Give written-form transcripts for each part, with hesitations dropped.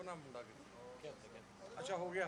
ਨਾ ਮੁੰਡਾ ਅੱਛਾ ਹੋ ਗਿਆ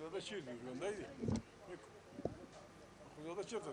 Kuzada şey diyor göndeydi. Kuzada çıktı.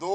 2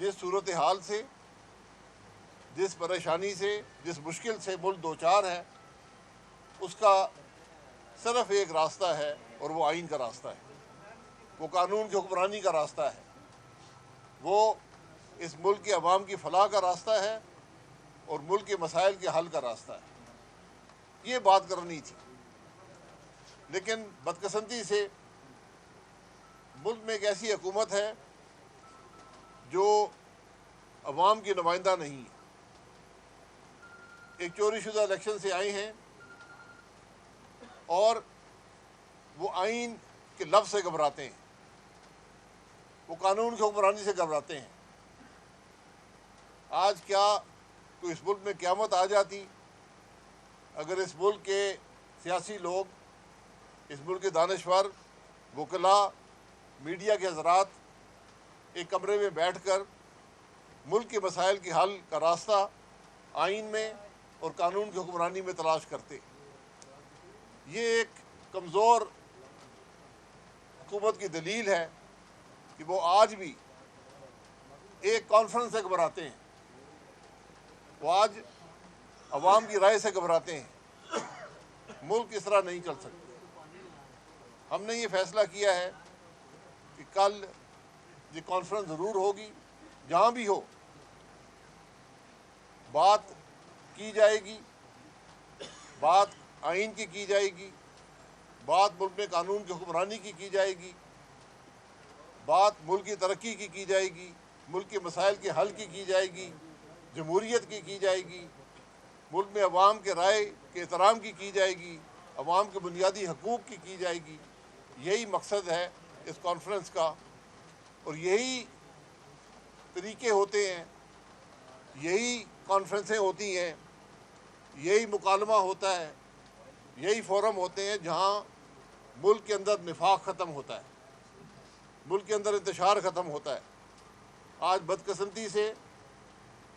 جس صورتحال سے، جس پریشانی سے، جس مشکل سے ملک دوچار ہے، اس کا صرف ایک راستہ ہے اور وہ آئین کا راستہ ہے، وہ قانون کی حکمرانی کا راستہ ہے، وہ اس ملک کے عوام کی فلاح کا راستہ ہے اور ملک کے مسائل کے حل کا راستہ ہے۔ یہ بات کرنی تھی، لیکن بدقسمتی سے ملک میں ایک ایسی حکومت ہے جو عوام کی نمائندہ نہیں ہے۔ ایک چوری شدہ الیکشن سے آئے ہیں اور وہ آئین کے لفظ سے گھبراتے ہیں، وہ قانون کی حکمرانی سے گھبراتے ہیں۔ آج کیا کوئی اس ملک میں قیامت آ جاتی اگر اس ملک کے سیاسی لوگ، اس ملک کے دانشور، وکلاء، میڈیا کے حضرات ایک کمرے میں بیٹھ کر ملک کے مسائل کے حل کا راستہ آئین میں اور قانون کی حکمرانی میں تلاش کرتے۔ یہ ایک کمزور حکومت کی دلیل ہے کہ وہ آج بھی ایک کانفرنس سے گھبراتے ہیں، وہ آج عوام کی رائے سے گھبراتے ہیں۔ ملک اس طرح نہیں چل سکتا۔ ہم نے یہ فیصلہ کیا ہے کہ کل یہ کانفرنس ضرور ہوگی، جہاں بھی ہو بات کی جائے گی، بات آئین کی جائے گی، بات ملک میں قانون کی حکمرانی کی جائے گی، بات ملک کی ترقی کی جائے گی، ملک کے مسائل کے حل کی جائے گی، جمہوریت کی جائے گی، ملک میں عوام کے رائے کے احترام کی جائے گی، عوام کے بنیادی حقوق کی جائے گی۔ یہی مقصد ہے اس کانفرنس کا، اور یہی طریقے ہوتے ہیں، یہی کانفرنسیں ہوتی ہیں، یہی مکالمہ ہوتا ہے، یہی فورم ہوتے ہیں جہاں ملک کے اندر نفاق ختم ہوتا ہے، ملک کے اندر انتشار ختم ہوتا ہے۔ آج بدقسمتی سے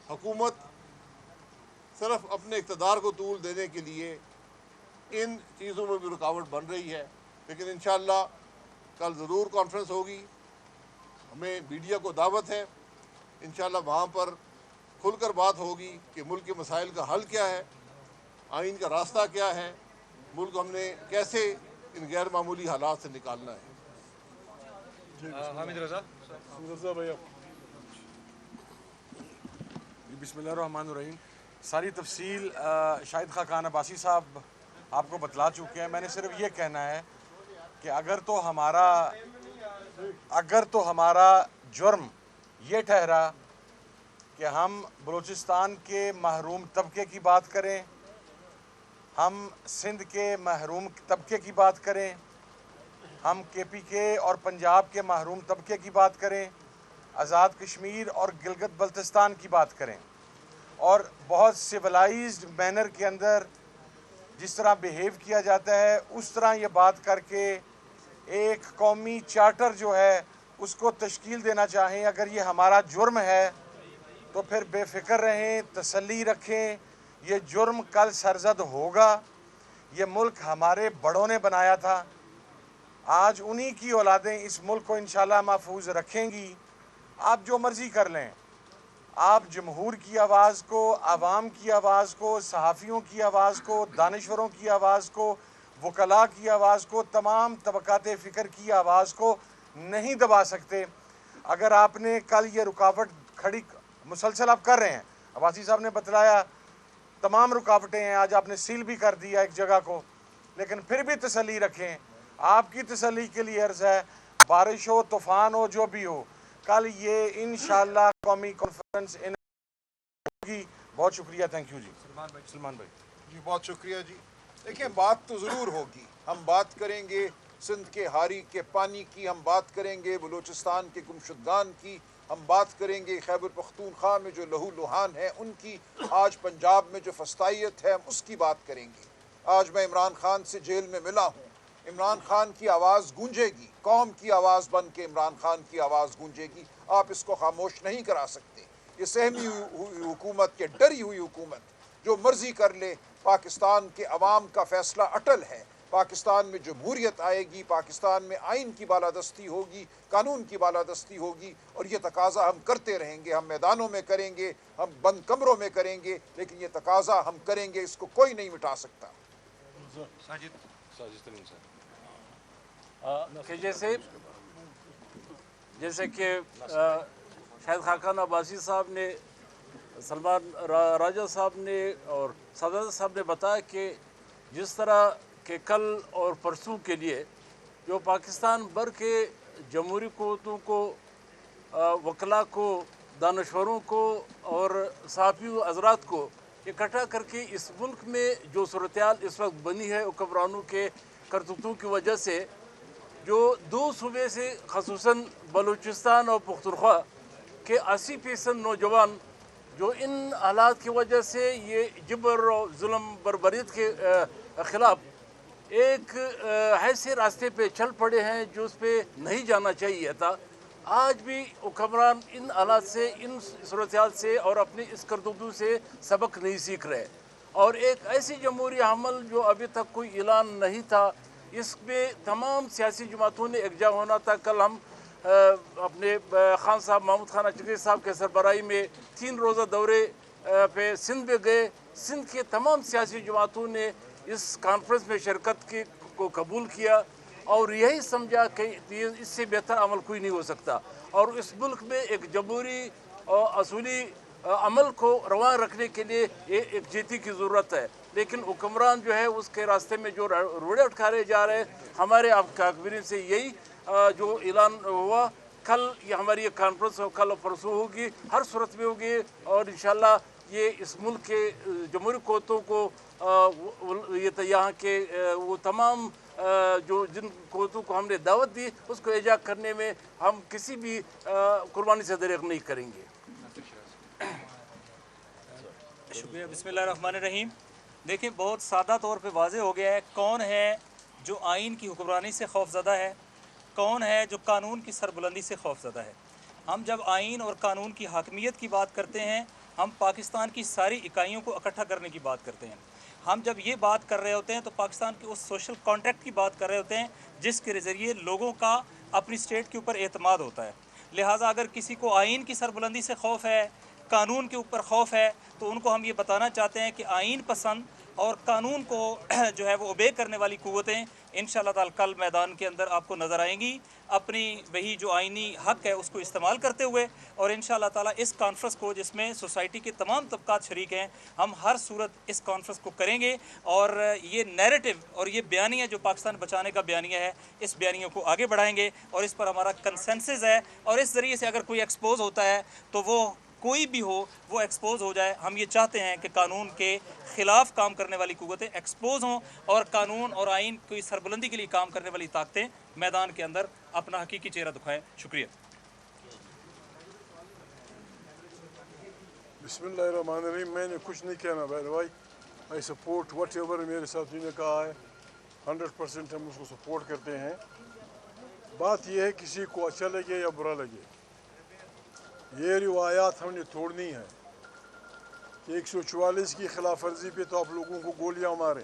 حکومت صرف اپنے اقتدار کو طول دینے کے لیے ان چیزوں میں بھی رکاوٹ بن رہی ہے، لیکن انشاءاللہ کل ضرور کانفرنس ہوگی۔ ہمیں میڈیا کو دعوت ہے، انشاءاللہ وہاں پر کھل کر بات ہوگی کہ ملک کے مسائل کا حل کیا ہے، آئین کا راستہ کیا ہے، ملک ہم نے کیسے ان غیر معمولی حالات سے نکالنا ہے۔ حامد رضا رضا بھیا، بسم اللہ الرحمن الرحیم۔ ساری تفصیل شاہد خاقان عباسی صاحب آپ کو بتلا چکے ہیں۔ میں نے صرف یہ کہنا ہے کہ اگر تو ہمارا جرم یہ ٹھہرا کہ ہم بلوچستان کے محروم طبقے کی بات کریں، ہم سندھ کے محروم طبقے کی بات کریں، ہم کے پی کے اور پنجاب کے محروم طبقے کی بات کریں، آزاد کشمیر اور گلگت بلتستان کی بات کریں، اور بہت سیولائزڈ مینر کے اندر جس طرح بیہیو کیا جاتا ہے اس طرح یہ بات کر کے ایک قومی چارٹر جو ہے اس کو تشکیل دینا چاہیں، اگر یہ ہمارا جرم ہے تو پھر بے فکر رہیں، تسلی رکھیں، یہ جرم کل سرزد ہوگا۔ یہ ملک ہمارے بڑوں نے بنایا تھا، آج انہی کی اولادیں اس ملک کو انشاءاللہ محفوظ رکھیں گی۔ آپ جو مرضی کر لیں، آپ جمہور کی آواز کو، عوام کی آواز کو، صحافیوں کی آواز کو، دانشوروں کی آواز کو، وکلاء کی آواز کو، تمام طبقات فکر کی آواز کو نہیں دبا سکتے۔ اگر آپ نے کل یہ رکاوٹ کھڑی مسلسل آپ کر رہے ہیں، عباسی صاحب نے بتلایا تمام رکاوٹیں ہیں، آج آپ نے سیل بھی کر دیا ایک جگہ کو، لیکن پھر بھی تسلی رکھیں۔ آپ کی تسلی کے لیے عرض ہے، بارش ہو، طوفان ہو، جو بھی ہو، کل یہ انشاءاللہ قومی کانفرنس ہوگی۔ بہت شکریہ، تھینک یو جی۔ سلمان بھائی جی بہت شکریہ جی۔ دیکھیں بات تو ضرور ہوگی، ہم بات کریں گے سندھ کے ہاری کے پانی کی، ہم بات کریں گے بلوچستان کے گمشدگان کی، ہم بات کریں گے خیبر پختونخوا میں جو لہو لہان ہے ان کی، آج پنجاب میں جو فسطائیت ہے ہم اس کی بات کریں گے۔ آج میں عمران خان سے جیل میں ملا ہوں، عمران خان کی آواز گونجے گی، قوم کی آواز بن کے عمران خان کی آواز گونجے گی، آپ اس کو خاموش نہیں کرا سکتے۔ یہ سہمی ہوئی حکومت کے ڈری ہوئی حکومت جو مرضی کر لے، پاکستان کے عوام کا فیصلہ اٹل ہے، پاکستان میں جمہوریت آئے گی، پاکستان میں آئین کی بالادستی ہوگی، قانون کی بالادستی ہوگی، اور یہ تقاضا ہم کرتے رہیں گے۔ ہم میدانوں میں کریں گے، ہم بند کمروں میں کریں گے، لیکن یہ تقاضا ہم کریں گے، اس کو کوئی نہیں مٹا سکتا۔ کہ جیسے کہ شاہد خاقان عباسی صاحب نے، سلمان راجہ صاحب نے اور صدر صاحب نے بتایا کہ جس طرح کہ کل اور پرسوں کے لیے جو پاکستان بھر کے جمہوری قوتوں کو، وکلاء کو، دانشوروں کو اور صحافی حضرات کو اکٹھا کر کے اس ملک میں جو صورتحال اس وقت بنی ہے حکمرانوں کے کرتوتوں کی وجہ سے، جو دو صوبے سے خصوصاً بلوچستان اور پختونخوا کے 80% نوجوان جو ان حالات کی وجہ سے یہ جبر اور ظلم بربریت کے خلاف ایک ایسے راستے پہ چل پڑے ہیں جو اس پہ نہیں جانا چاہیے تھا، آج بھی حکمران ان حالات سے، ان صورتحال سے اور اپنی اس کرتوتوں سے سبق نہیں سیکھ رہے، اور ایک ایسی جمہوری عمل جو ابھی تک کوئی اعلان نہیں تھا، اس میں تمام سیاسی جماعتوں نے یکجا ہونا تھا۔ کل ہم اپنے خان صاحب محمود خان اچکری صاحب کے سربراہی میں 3 روزہ دورے پہ سندھ میں گئے، سندھ کے تمام سیاسی جماعتوں نے اس کانفرنس میں شرکت کو قبول کیا اور یہی سمجھا کہ اس سے بہتر عمل کوئی نہیں ہو سکتا، اور اس ملک میں ایک جمہوری اور اصولی عمل کو رواں رکھنے کے لیے ایک جیتی کی ضرورت ہے، لیکن حکمران جو ہے اس کے راستے میں جو روڑے اٹھارے جا رہے ہیں، ہمارے کارکن سے یہی جو اعلان ہوا، کل یہ ہماری ایک کانفرنس کل اور پرسوں ہوگی، ہر صورت میں ہوگی، اور انشاءاللہ یہ اس ملک کے جمہوری قوتوں کو یہاں کے وہ تمام جو جن قوتوں کو ہم نے دعوت دی اس کو ایجاد کرنے میں ہم کسی بھی قربانی سے دریغ نہیں کریں گے۔ شکریہ۔ بسم اللہ الرحمن الرحیم۔ دیکھیں، بہت سادہ طور پہ واضح ہو گیا ہے کون ہے جو آئین کی حکمرانی سے خوف زدہ ہے، کون ہے جو قانون کی سربلندی سے خوف زدہ ہے۔ ہم جب آئین اور قانون کی حاکمیت کی بات کرتے ہیں، ہم پاکستان کی ساری اکائیوں کو اکٹھا کرنے کی بات کرتے ہیں۔ ہم جب یہ بات کر رہے ہوتے ہیں تو پاکستان کے اس سوشل کانٹریکٹ کی بات کر رہے ہوتے ہیں جس کے ذریعے لوگوں کا اپنی اسٹیٹ کے اوپر اعتماد ہوتا ہے۔ لہٰذا اگر کسی کو آئین کی سربلندی سے خوف ہے، قانون کے اوپر خوف ہے، تو ان کو ہم یہ بتانا چاہتے ہیں کہ آئین پسند اور قانون کو جو ہے وہ اوبے کرنے والی قوتیں انشاءاللہ تعالی کل میدان کے اندر آپ کو نظر آئیں گی، اپنی وہی جو آئینی حق ہے اس کو استعمال کرتے ہوئے، اور انشاءاللہ تعالی اس کانفرنس کو جس میں سوسائٹی کے تمام طبقات شریک ہیں، ہم ہر صورت اس کانفرنس کو کریں گے، اور یہ نیریٹو اور یہ بیانیہ جو پاکستان بچانے کا بیانیہ ہے، اس بیانیہ کو آگے بڑھائیں گے، اور اس پر ہمارا کنسنسس ہے، اور اس ذریعے سے اگر کوئی ایکسپوز ہوتا ہے تو وہ کوئی بھی ہو وہ ایکسپوز ہو جائے۔ ہم یہ چاہتے ہیں کہ قانون کے خلاف کام کرنے والی قوتیں ایکسپوز ہوں، اور قانون اور آئین کی سربلندی کے لیے کام کرنے والی طاقتیں میدان کے اندر اپنا حقیقی چہرہ دکھائیں۔ شکریہ۔ بسم اللہ الرحمن الرحیم۔ میں نے کچھ نہیں کہنا بھائی، آئی سپورٹ وٹ ایور میرے ساتھ نے کہا ہے، 100% ہم اس کو سپورٹ کرتے ہیں۔ بات یہ ہے کسی کو اچھا لگے یا برا لگے، یہ روایات ہم نے توڑنی ہے کہ 144 کی خلاف ورزی پہ تو آپ لوگوں کو گولیاں ماریں،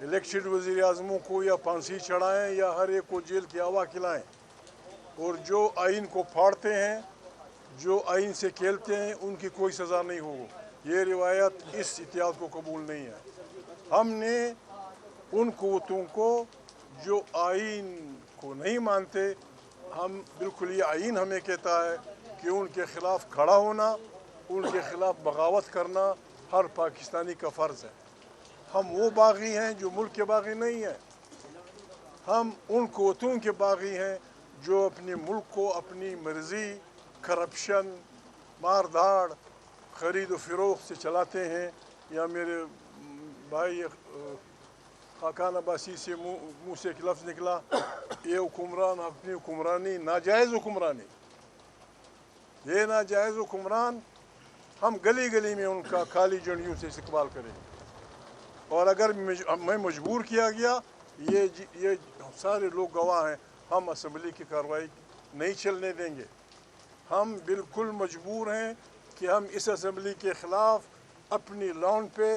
الیکٹڈ وزیر اعظموں کو یا پھانسی چڑھائیں یا ہر ایک کو جیل کی ہوا کھلائیں، اور جو آئین کو پھاڑتے ہیں، جو آئین سے کھیلتے ہیں، ان کی کوئی سزا نہیں ہو۔ یہ روایت اس اتحاد کو قبول نہیں ہے۔ ہم نے ان قوتوں کو جو آئین کو نہیں مانتے، ہم بالکل یہ آئین ہمیں کہتا ہے کہ ان کے خلاف کھڑا ہونا، ان کے خلاف بغاوت کرنا ہر پاکستانی کا فرض ہے۔ ہم وہ باغی ہیں جو ملک کے باغی نہیں ہیں، ہم ان قوتوں کے باغی ہیں جو اپنے ملک کو اپنی مرضی، کرپشن، مار دھاڑ، خرید و فروخت سے چلاتے ہیں۔ یا میرے بھائی خاقان عباسی سے منہ سے ایک لفظ نکلا، یہ حکمران اپنی حکمرانی ناجائز حکمرانی، یہ ناجائز حکمران، ہم گلی گلی میں ان کا کالی جھنڈیوں سے استقبال کریں، اور اگر میں مجبور کیا گیا، یہ سارے لوگ گواہ ہیں، ہم اسمبلی کی کارروائی نہیں چلنے دیں گے۔ ہم بالکل مجبور ہیں کہ ہم اس اسمبلی کے خلاف اپنی لان پہ